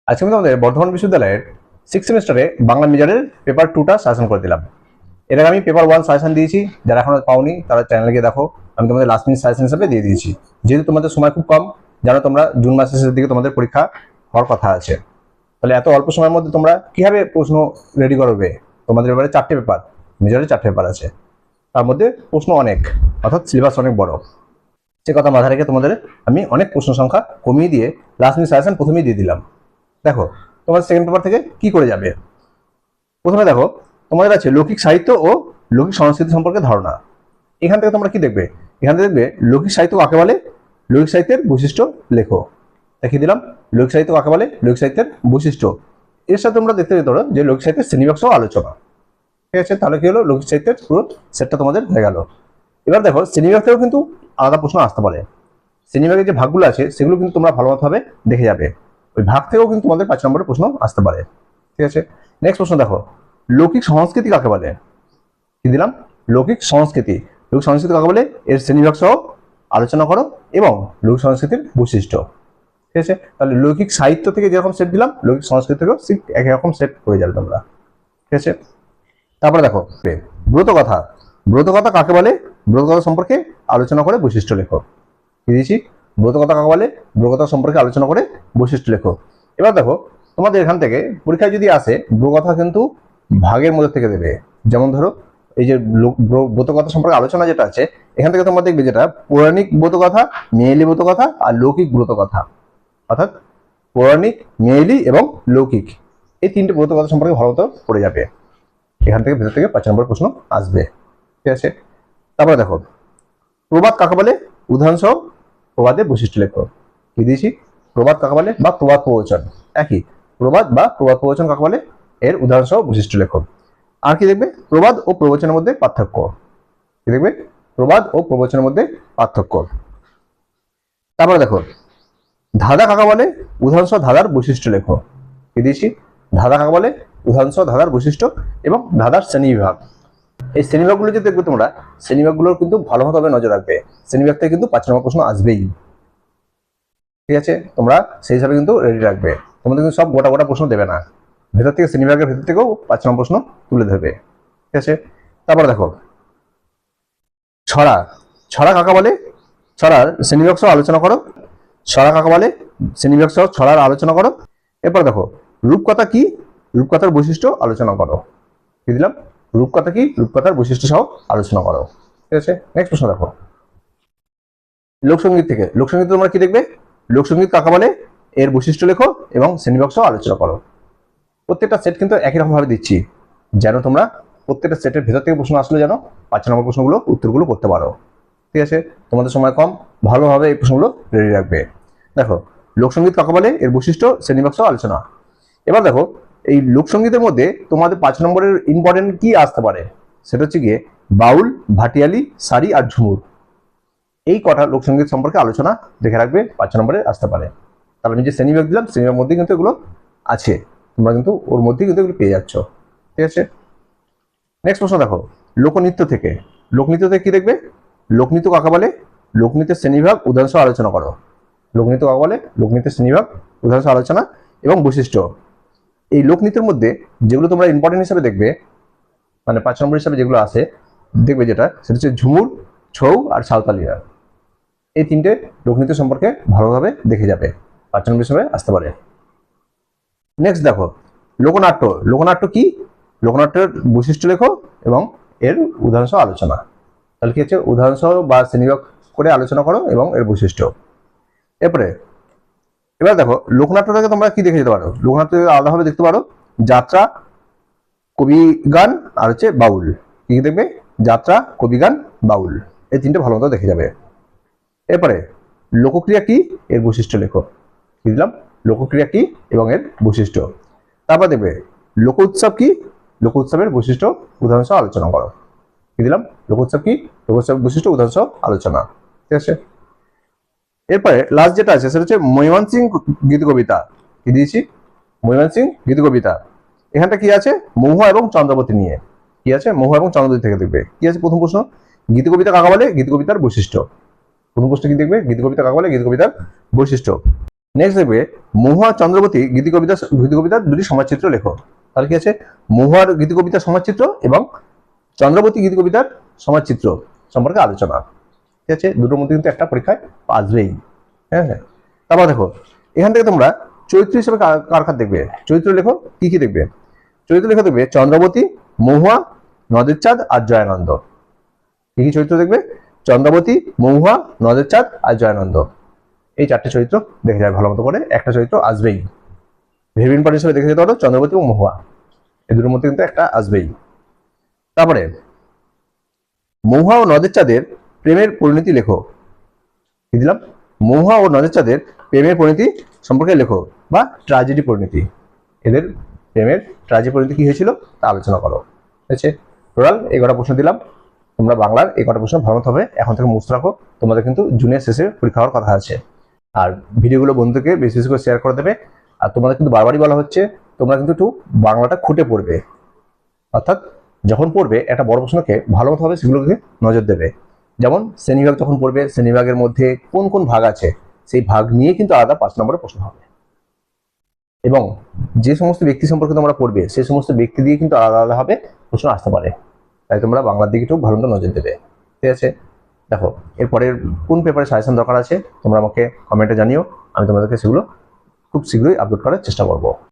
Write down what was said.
আজকে আমি তোমাদের বর্ধমান বিশ্ববিদ্যালয়ের 6th সেমিস্টারে বাংলা মেজরের পেপার 2টা সাজেশন করে দিলাম। এর আগে আমি পেপার 1 সাজেশন দিয়েছি, যারা এখনো পাওনি তারা চ্যানেলে গিয়ে দেখো। আমি তোমাদের লাস্ট মিনিট সাজেশন হিসেবে দিয়ে দিয়েছি, যেহেতু তোমাদের সময় খুব কম, জানো তোমরা জুন মাসের শেষের দিকে তোমাদের পরীক্ষা হওয়ার কথা আছে। তাহলে এত অল্প সময়ের মধ্যে তোমরা কিভাবে প্রশ্ন রেডি করবে? তোমাদের এবারে 4টে পেপার, মেজরের 4টে পেপার আছে, তার মধ্যে প্রশ্ন অনেক, অর্থাৎ সিলেবাস অনেক বড়। সে কথা মাথায় রেখে তোমাদের আমি অনেক প্রশ্ন সংখ্যা কমিয়ে দিয়ে লাস্ট মিনিট সাজেশন প্রথমেই দিয়ে দিলাম। দেখো তোমার সেকেন্ড পেপার থেকে কি করে যাবে। প্রথমে দেখো তোমাদের আছে লৌকিক সাহিত্য ও লৌকিক সংস্কৃতি সম্পর্কে ধারণা। এখান থেকে তোমরা কি দেখবে? এখান থেকে দেখবে লৌকিক সাহিত্য কাকে বলে, লৌকিক সাহিত্যের বৈশিষ্ট্য লেখো। দেখিয়ে দিলাম লৌকিক সাহিত্য কাকে বলে, লৌকিক সাহিত্যের বৈশিষ্ট্য। এর সাথে তোমরা দেখতে পেতে পারো যে লৌকিক সাহিত্যের শ্রেণীবিভাগ সহ আলোচনা। ঠিক আছে, তাহলে কি হলো, লৌকিক সাহিত্যের পুরো সেটটা তোমাদের হয়ে গেল। এবার দেখো শ্রেণীবিভাগ থেকেও কিন্তু আলাদা প্রশ্ন আসতে পারে। শ্রেণীবিভাগের যে ভাগগুলো আছে সেগুলো কিন্তু তোমরা ভালোভাবে দেখে যাবে। ওই ভাগ থেকেও কিন্তু তোমাদের 5 নম্বরের প্রশ্ন আসতে পারে। ঠিক আছে, নেক্সট প্রশ্ন দেখো, লৌকিক সংস্কৃতি কাকে বলে? কি দিলাম? লৌকিক সংস্কৃতি। লৌকিক সংস্কৃতি কাকে বলে, এর শ্রেণীবিভাগ সহ আলোচনা করো এবং লৌকিক সংস্কৃতির বৈশিষ্ট্য। ঠিক আছে, তাহলে লৌকিক সাহিত্য থেকে যেরকম সেট দিলাম, লৌকিক সংস্কৃতি থেকেও একই রকম সেট করে যাবে তোমরা। ঠিক আছে, তারপরে দেখো ব্রতকথা। ব্রতকথা কাকে বলে, ব্রতকথা সম্পর্কে আলোচনা করে বৈশিষ্ট্য লেখো। কি দিয়েছি? ব্রতকথা কাকে বলে, ব্রতকথা সম্পর্কে আলোচনা করে বৈশিষ্ট্য লেখো। এবার দেখো তোমাদের এখান থেকে পরীক্ষায় যদি আসে, ব্রতকথা কিন্তু ভাগের মধ্যে থেকে দেবে। যেমন ধরো এই যে ব্রতকথা সম্পর্কে আলোচনা যেটা আছে, এখান থেকে তোমরা দেখবে যেটা পৌরাণিক ব্রতকথা, মেয়েলি ব্রতকথা আর লৌকিক ব্রতকথা। অর্থাৎ পৌরাণিক, মেয়েলি এবং লৌকিক, এই 3টে ব্রতকথা সম্পর্কে ভালো মতো পড়ে যাবে। এখান থেকে ভেতর থেকে 5 নম্বর প্রশ্ন আসবে। ঠিক আছে, তারপরে দেখো প্রবাদ কাকে বলে, উদাহরণ সহ প্রবাদের বৈশিষ্ট্য লেখো। কি দিয়েছি? প্রবাদ কাকে বলে বা প্রবাদ প্রবচন, একই। প্রবাদ বা প্রবাদ প্রবচন কাকে বলে, এর উদাহরণ সহ বৈশিষ্ট্য লেখো। আর কি দেখবে? প্রবাদ ও প্রবচনের মধ্যে পার্থক্য। কি দেখবে? প্রবাদ ও প্রবচনের মধ্যে পার্থক্য। তারপরে দেখো ধাঁধা কাকে বলে, উদাহরণ সহ ধাঁধার বৈশিষ্ট্য লেখো। কি দিয়েছি? ধাঁধা কাকে বলে, উদাহরণ সহ ধাঁধার বৈশিষ্ট্য এবং ধাঁধার শ্রেণীবিভাগ। এই শ্রেণীবিভাগগুলো যে দেখবে তোমরা, শ্রেণীবিভাগগুলোর কিন্তু ভালোভাবে নজর রাখবে। শ্রেণীবিভাগ থেকে কিন্তু 5 নম্বর প্রশ্ন আসবেই। ঠিক আছে, তোমরা সেই হিসাবে কিন্তু রেডি রাখবে। তোমাদের কিন্তু সব গোটা গোটা প্রশ্ন দেবে না, ভেতর থেকে শ্রেণীবিভাগের ভেতর থেকেও 5 নম্বর প্রশ্ন তুলে ধরবে। ঠিক আছে, তারপরে দেখো ছড়া। ছড়া কাকে বলে, ছড়ার শ্রেণীবিভাগ সহ আলোচনা করো। ছড়া কাকে বলে, শ্রেণীবিভাগ সহ ছড়ার আলোচনা করো। এরপর দেখো রূপকথা কি, রূপকথার বৈশিষ্ট্য আলোচনা করো। কি দিলাম? রূপকথা কি, রূপকথার বৈশিষ্ট্য সহ আলোচনা করো। ঠিক আছে, নেক্সট প্রশ্ন দেখো লোকসঙ্গীত থেকে। লোকসঙ্গীত তোমরা কি দেখবে? লোকসঙ্গীত কাকে বলে, এর বৈশিষ্ট্য লেখো এবং শ্রেণীবিভাগ সহ আলোচনা করো। প্রত্যেকটা সেট কিন্তু একই রকম ভাবে দিচ্ছি, যেন তোমরা প্রত্যেকটা সেটের ভেতর থেকে প্রশ্ন আসলে যেন 5 নম্বর প্রশ্নগুলো উত্তরগুলো করতে পারো। ঠিক আছে, তোমাদের সময় কম, ভালোভাবে এই প্রশ্নগুলো রেডি রাখবে। দেখো লোকসঙ্গীত কাকে বলে, এর বৈশিষ্ট্য শ্রেণীবিভাগ সহ আলোচনা। এবার দেখো এই লোকসঙ্গীতের মধ্যে তোমাদের 5 নম্বরের ইম্পর্টেন্ট কি আসতে পারে, সেটা হচ্ছে গিয়ে বাউল, ভাটিয়ালি, সারি আর ঝুমুর। এই কটা লোকসঙ্গীত সম্পর্কে আলোচনা দেখে রাখবে, 5 নম্বরে আসতে পারে। তাহলে আমি যে শ্রেণীবিভাগ দিলাম, শ্রেণীবিভাগের মধ্যে কিন্তু এগুলো আছে, তোমরা কিন্তু ওর মধ্যেই কিন্তু এগুলো পেয়ে যাচ্ছ। ঠিক আছে, নেক্সট প্রশ্ন দেখো লোকনৃত্য থেকে। লোকনৃত্য থেকে কি দেখবে? লোকনৃত্য কাকে বলে, লোকনৃত্যের শ্রেণীবিভাগ উদাহরণ সহ আলোচনা করো। লোকনৃত্য কাকে বলে, লোকনৃত্যের শ্রেণীবিভাগ উদাহরণ সহ আলোচনা এবং বৈশিষ্ট্য। এই লোকনৃত্যের মধ্যে যেগুলো তোমরা ইম্পর্টেন্ট হিসাবে দেখবে, মানে 5 নম্বর হিসাবে যেগুলো আছে দেখবে, যেটা সেটা হচ্ছে ঝুমুর, ছৌ আর সাঁওতালিয়া। এই 3টে লোকনৃত্য সম্পর্কে ভালোভাবে দেখে যাবে, 5 নম্বর হিসাবে আসতে পারে। নেক্সট দেখো লোকনাট্য। লোকনাট্য কি, লোকনাট্যের বৈশিষ্ট্য লেখো এবং এর উদাহরণ সহ আলোচনা। তাহলে কি হচ্ছে, উদাহরণ সহ বা শ্রেণীবিভাগ করে আলোচনা করো এবং এর বৈশিষ্ট্য। এরপরে এবার দেখো লোকনাট্য থেকে তোমরা কি দেখে যেতে পারো, লোকনাট্য থেকে আলাদাভাবে দেখতে পারো যাত্রা, কবি গান আর হচ্ছে বাউল। কি দেখবে? যাত্রা, কবি গান, বাউল, এই 3টে ভালো মতো দেখে যাবে। এরপরে লোকক্রিয়া কি, এর বৈশিষ্ট্য লেখো। কি দিলাম? লোকক্রিয়া কি এবং এর বৈশিষ্ট্য। তারপর দেখবে লোক উৎসব কি, লোক উৎসবের বৈশিষ্ট্য উদাহরণ সহ আলোচনা করো। কি দিলাম? লোক উৎসব কি, লোক উৎসবের বৈশিষ্ট্য উদাহরণ সহ আলোচনা। ঠিক আছে, এরপরে লাস্ট যেটা আছে সেটা হচ্ছে মৈমানসিং গীত কবিতা। কি দিয়েছি? মৈমানসিং গীত কবিতা। এখানটা কি আছে? মহুয়া এবং চন্দ্রাবতী নিয়ে। কি আছে? মহুয়া এবং চন্দ্রাবতী থেকে দেখবে। কি আছে প্রথম প্রশ্ন? গীত কবিতা কাকে বলে, গীত কবিতার বৈশিষ্ট্য। প্রথম প্রশ্ন কি দেখবে? গীত কবিতা কাকে বলে, গীত কবিতার বৈশিষ্ট্য। নেক্সট দেখবে মহুয়া চন্দ্রবতী গীতিকবিতার দুটি সমাজচিত্র লেখো। তাহলে কি আছে, মহুয়ার গীতিকবিতার সমাজচিত্র এবং চন্দ্রবতী গীতিকবিতার সমাজচিত্র সম্পর্কে আলোচনা। ঠিক আছে, দুটোর মধ্যে কিন্তু একটা পরীক্ষায় আসবেই। হ্যাঁ হ্যাঁ, তারপর দেখো এখান থেকে তোমরা চরিত্র হিসেবে কার কার দেখবে, চরিত্র লেখো কি কি দেখবে। চরিত্র লেখা দেখবে চন্দ্রবতী, মহুয়া, নদের চাঁদ আর জয়ানন্দ। কি কি চরিত্র দেখবে, চন্দ্রবতী, মহুয়া, নদের চাঁদ আর জয়ানন্দ। এই চারটে চরিত্র দেখে যাবে ভালো মতো করে, একটা চরিত্র আসবেই। ভেরি ইম্পর্টেন্ট হিসেবে দেখে যেতে পারো চন্দ্রবতী এবং মহুয়া, এই দুটোর মধ্যে কিন্তু একটা আসবেই। তারপরে মহুয়া ও নদের চাঁদের প্রেমের পরিণতি লেখো। কি দিলাম, মহুয়া ও নদের চাঁদের প্রেমের পরিণতি সম্পর্কে লেখো বা ট্র্যাজেডি পরিণতি। এদের প্রেমের ট্র্যাজেডি পরিণতি কি হয়েছিল তা আলোচনা করো। ঠিক আছে, টোটাল এই কটা প্রশ্ন দিলাম। তোমরা বাংলার এই কটা প্রশ্ন ভালো মতো হবে এখন থেকে মুখস্থ রাখো। তোমাদের কিন্তু জুনিয়র শেষে পরীক্ষা হওয়ার কথা আছে। আর ভিডিওগুলো বন্ধুকে বেশি বেশি করে শেয়ার করে দেবে। আর তোমাদের কিন্তু বারবারই বলা হচ্ছে তোমরা কিন্তু একটু বাংলাটা খুঁটে পড়বে, অর্থাৎ যখন পড়বে একটা বড় প্রশ্নকে ভালো মতো হবে সেগুলোকে নজর দেবে। যেমন শ্রেণীবিভাগ যখন পড়বে, শ্রেণীবিভাগের মধ্যে কোন কোন ভাগ আছে সেই ভাগ নিয়ে কিন্তু আলাদা 5 নম্বরের প্রশ্ন হবে। এবং যে সমস্ত ব্যক্তি সম্পর্কে তোমরা পড়বে সেই সমস্ত ব্যক্তি দিয়ে কিন্তু আলাদা আলাদা ভাবে প্রশ্ন আসতে পারে। তাই তোমরা বাংলার দিকে একটু ভালো মতো নজর দেবে। ঠিক আছে, দেখো এরপরের কোন পেপারে সাজেশন দরকার আছে তোমরা আমাকে কমেন্টে জানিও, আমি তোমাদেরকে সেগুলো খুব শীঘ্রই আপলোড করার চেষ্টা করবো।